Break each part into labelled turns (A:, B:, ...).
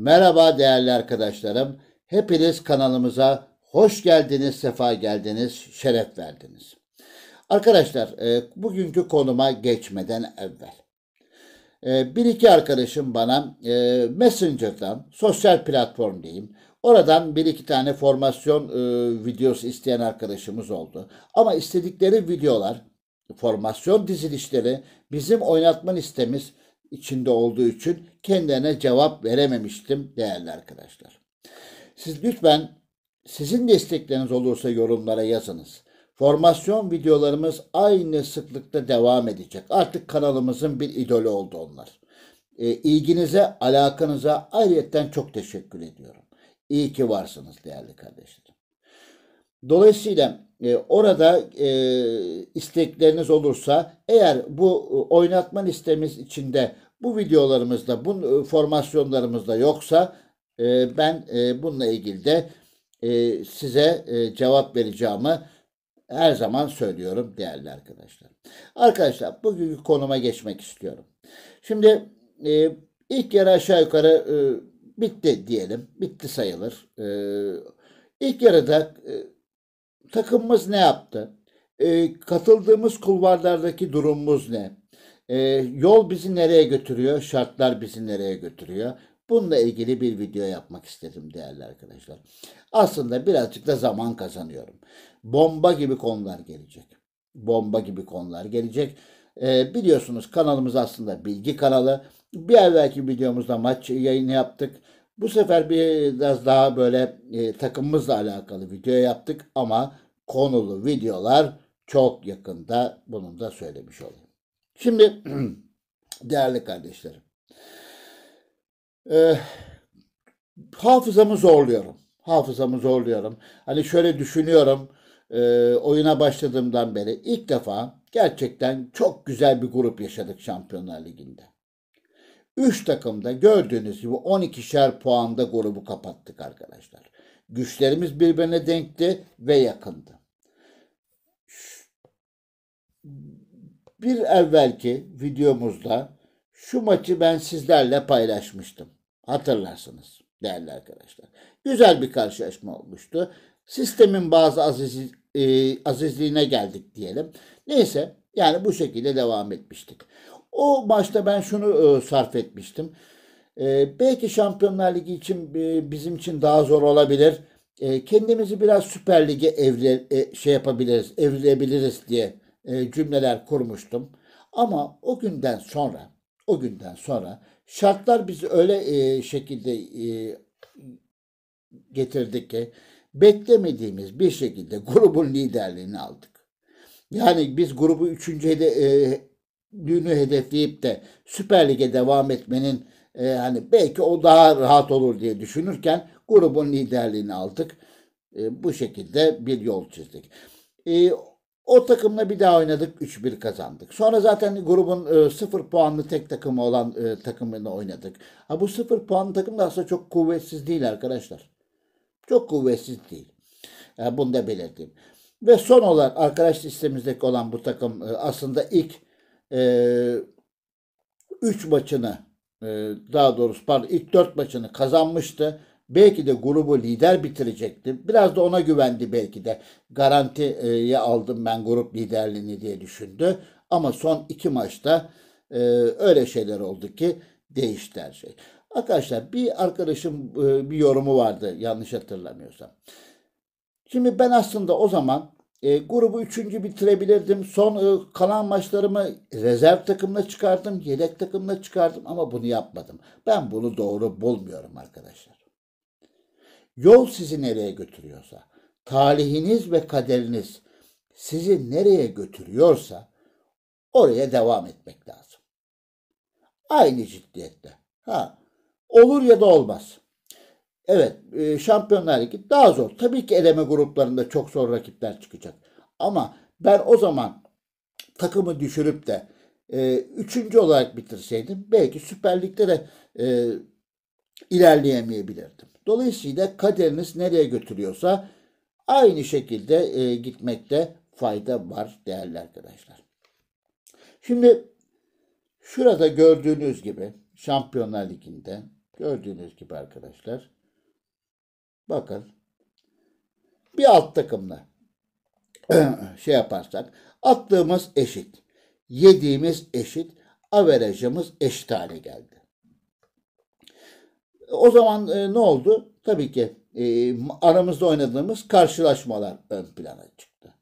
A: Merhaba değerli arkadaşlarım. Hepiniz kanalımıza hoş geldiniz, sefa geldiniz, şeref verdiniz. Arkadaşlar, bugünkü konuma geçmeden evvel bir iki arkadaşım bana Messenger'dan, sosyal platform diyeyim, oradan bir iki tane formasyon videosu isteyen arkadaşımız oldu. Ama istedikleri videolar, formasyon dizilişleri bizim oynatma listemiz içinde olduğu için kendilerine cevap verememiştim değerli arkadaşlar. Siz lütfen sizin destekleriniz olursa yorumlara yazınız. Formasyon videolarımız aynı sıklıkta devam edecek. Artık kanalımızın bir idolü oldu onlar. İlginize, alakanıza ayrıyetten çok teşekkür ediyorum. İyi ki varsınız değerli kardeşlerim. Dolayısıyla orada istekleriniz olursa eğer bu oynatma listemiz içinde bu videolarımızda, bu formasyonlarımızda yoksa ben bununla ilgili de size cevap vereceğimi her zaman söylüyorum değerli arkadaşlar. Arkadaşlar bugünkü konuma geçmek istiyorum. Şimdi ilk yarı aşağı yukarı bitti diyelim. Bitti sayılır. İlk yarıda takımımız ne yaptı? Katıldığımız kulvarlardaki durumumuz ne? Yol bizi nereye götürüyor? Şartlar bizi nereye götürüyor? Bununla ilgili bir video yapmak istedim değerli arkadaşlar. Aslında birazcık da zaman kazanıyorum. Bomba gibi konular gelecek. Bomba gibi konular gelecek. Biliyorsunuz kanalımız aslında bilgi kanalı. Bir evvelki videomuzda maç yayını yaptık. Bu sefer biraz daha böyle takımımızla alakalı video yaptık ama konulu videolar çok yakında, bunun da söylemiş olayım. Şimdi değerli kardeşlerim, hafızamı zorluyorum. Hafızamı zorluyorum. Hani şöyle düşünüyorum, oyuna başladığımdan beri ilk defa gerçekten çok güzel bir grup yaşadık Şampiyonlar Ligi'nde. 3 takımda gördüğünüz gibi 12'şer puanda grubu kapattık arkadaşlar. Güçlerimiz birbirine denkti ve yakındı. Bir evvelki videomuzda şu maçı ben sizlerle paylaşmıştım. Hatırlarsınız değerli arkadaşlar. Güzel bir karşılaşma olmuştu. Sistemin bazı azizliğine geldik diyelim. Neyse yani bu şekilde devam etmiştik. O maçta ben şunu sarf etmiştim. Belki Şampiyonlar Ligi için bizim için daha zor olabilir. Kendimizi biraz Süper Lig'e evrilebiliriz diye cümleler kurmuştum. Ama o günden sonra şartlar bizi öyle şekilde getirdi ki beklemediğimiz bir şekilde grubun liderliğini aldık. Yani biz grubu 3. düğünü hedefleyip de Süper Lig'e devam etmenin hani belki o daha rahat olur diye düşünürken grubun liderliğini aldık. Bu şekilde bir yol çizdik. O takımla bir daha oynadık. 3-1 kazandık. Sonra zaten grubun 0 puanlı tek takımı olan takımını oynadık. Ha, bu 0 puanlı takım da aslında çok kuvvetsiz değil arkadaşlar. Çok kuvvetsiz değil. Bunu da belirteyim. Ve son olarak arkadaş listemizdeki olan bu takım aslında ilk 3 maçını daha doğrusu pardon ilk 4 maçını kazanmıştı. Belki de grubu lider bitirecekti. Biraz da ona güvendi belki de. Garantiye aldım ben grup liderliğini diye düşündü. Ama son 2 maçta öyle şeyler oldu ki değişti her şey. Arkadaşlar bir arkadaşım bir yorumu vardı yanlış hatırlamıyorsam. Şimdi ben aslında o zaman grubu 3. bitirebilirdim. Son kalan maçlarımı rezerv takımla çıkardım, yedek takımla çıkardım ama bunu yapmadım. Ben bunu doğru bulmuyorum arkadaşlar. Yol sizi nereye götürüyorsa, talihiniz ve kaderiniz sizi nereye götürüyorsa oraya devam etmek lazım. Aynı ciddiyette. Ha, olur ya da olmaz. Evet, Şampiyonlar Ligi daha zor. Tabii ki eleme gruplarında çok zor rakipler çıkacak. Ama ben o zaman takımı düşürüp de 3. olarak bitirseydim belki Süper Lig'de de ilerleyemeyebilirdim. Dolayısıyla kaderiniz nereye götürüyorsa aynı şekilde gitmekte fayda var değerli arkadaşlar. Şimdi şurada gördüğünüz gibi Şampiyonlar Ligi'nde Gördüğünüz gibi arkadaşlar. Bakın bir alt takımla şey yaparsak attığımız eşit. Yediğimiz eşit. Averajımız eşit hale geldi. O zaman ne oldu? Tabii ki aramızda oynadığımız karşılaşmalar ön plana çıktı.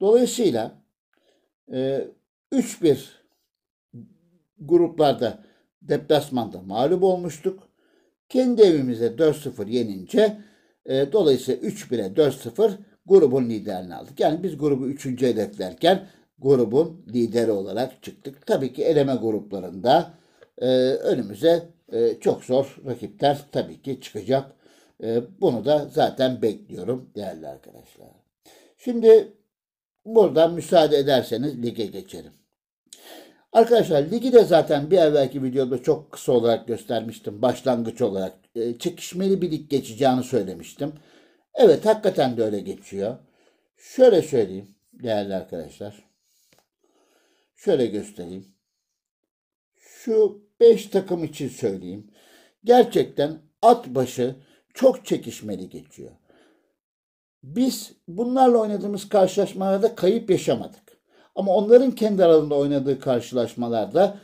A: Dolayısıyla 3-1 gruplarda deplasmanda mağlup olmuştuk. Kendi evimizde 4-0 yenince dolayısıyla 3-1'e 4-0 grubun liderini aldık. Yani biz grubu 3. hedeflerken grubun lideri olarak çıktık. Tabii ki eleme gruplarında önümüze çok zor rakipler tabii ki çıkacak. Bunu da zaten bekliyorum değerli arkadaşlar. Şimdi buradan müsaade ederseniz lige geçelim. Arkadaşlar ligi de zaten bir evvelki videoda çok kısa olarak göstermiştim. Başlangıç olarak çekişmeli bir lig geçeceğini söylemiştim. Evet, hakikaten de öyle geçiyor. Şöyle söyleyeyim değerli arkadaşlar. Şöyle göstereyim. Şu 5 takım için söyleyeyim. Gerçekten at başı çok çekişmeli geçiyor. Biz bunlarla oynadığımız karşılaşmalarda kayıp yaşamadık. Ama onların kendi aralarında oynadığı karşılaşmalarda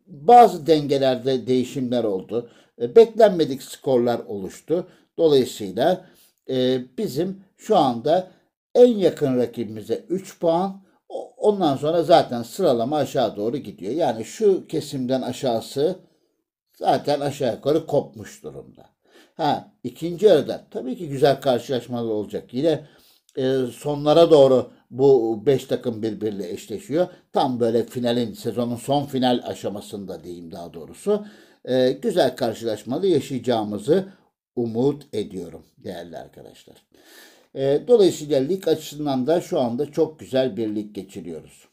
A: bazı dengelerde değişimler oldu. Beklenmedik skorlar oluştu. Dolayısıyla bizim şu anda en yakın rakibimize 3 puan. Ondan sonra zaten sıralama aşağı doğru gidiyor. Yani şu kesimden aşağısı zaten aşağı yukarı kopmuş durumda. İkinci yarıda tabii ki güzel karşılaşmalar olacak. Yine sonlara doğru bu 5 takım birbiriyle eşleşiyor. Tam böyle finalin, sezonun son final aşamasında diyeyim daha doğrusu. Güzel karşılaşmalı yaşayacağımızı umut ediyorum değerli arkadaşlar. Dolayısıyla lig açısından da şu anda çok güzel bir lig geçiriyoruz.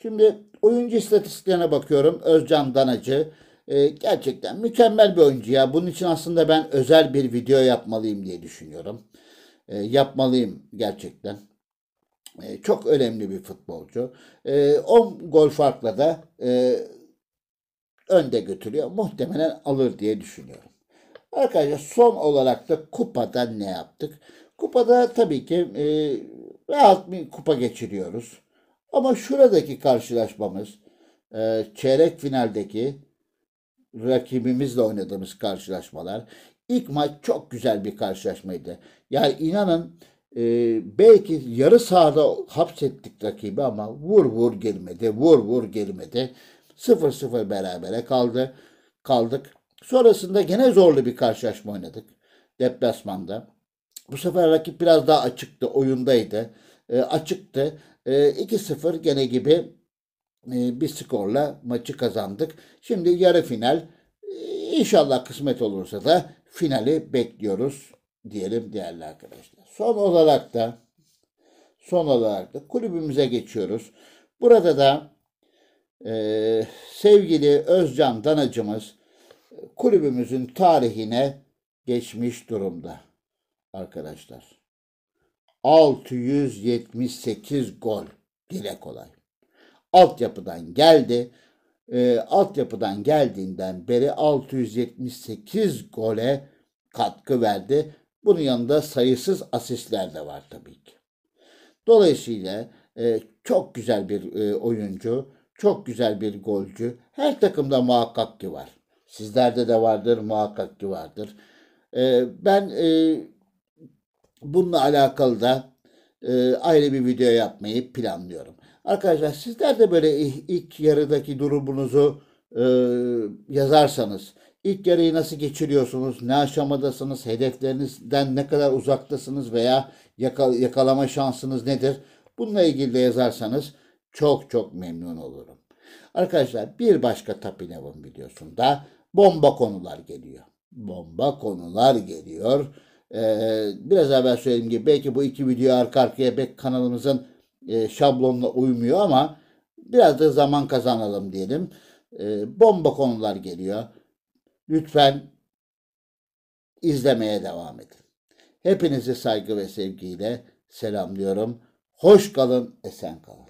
A: Şimdi oyuncu istatistiklerine bakıyorum. Özcan Danacı gerçekten mükemmel bir oyuncu ya. Bunun için aslında ben özel bir video yapmalıyım diye düşünüyorum. Yapmalıyım gerçekten. Çok önemli bir futbolcu. 10 gol farkla da önde götürüyor. Muhtemelen alır diye düşünüyorum. Arkadaşlar son olarak da kupada ne yaptık? Kupada tabii ki rahat bir kupa geçiriyoruz. Ama şuradaki karşılaşmamız çeyrek finaldeki rakibimizle oynadığımız karşılaşmalar. İlk maç çok güzel bir karşılaşmaydı. Yani inanın belki yarı sahada hapsettik rakibi ama vur vur girmedi, vur vur girmedi. 0-0 berabere kaldık. Sonrasında gene zorlu bir karşılaşma oynadık deplasmanda. Bu sefer rakip biraz daha açıktı, oyundaydı. Açıktı. 2-0 gene gibi bir skorla maçı kazandık. Şimdi yarı final. İnşallah kısmet olursa da finali bekliyoruz diyelim değerli arkadaşlar. Son olarak da kulübümüze geçiyoruz. Burada da sevgili Özcan Danacımız kulübümüzün tarihine geçmiş durumda arkadaşlar. 678 gol. Dile kolay. Altyapıdan geldi. Altyapıdan geldiğinden beri 678 gole katkı verdi. Bunun yanında sayısız asistler de var tabii ki. Dolayısıyla çok güzel bir oyuncu, çok güzel bir golcü. Her takımda muhakkak ki var. Sizlerde de vardır, muhakkak ki vardır. Ben bununla alakalı da ayrı bir video yapmayı planlıyorum. Arkadaşlar sizler de böyle ilk yarıdaki durumunuzu yazarsanız, ilk yarıyı nasıl geçiriyorsunuz, ne aşamadasınız, hedeflerinizden ne kadar uzaktasınız veya yakalama şansınız nedir? Bununla ilgili de yazarsanız çok çok memnun olurum. Arkadaşlar bir başka Tapinav'ın videosunda bomba konular geliyor. Bomba konular geliyor. Biraz evvel söylediğim gibi belki bu iki video arka arkaya pek kanalımızın şablonuna uymuyor ama biraz da zaman kazanalım diyelim. Bomba konular geliyor. Lütfen izlemeye devam edin. Hepinizi saygı ve sevgiyle selamlıyorum. Hoş kalın, esen kalın.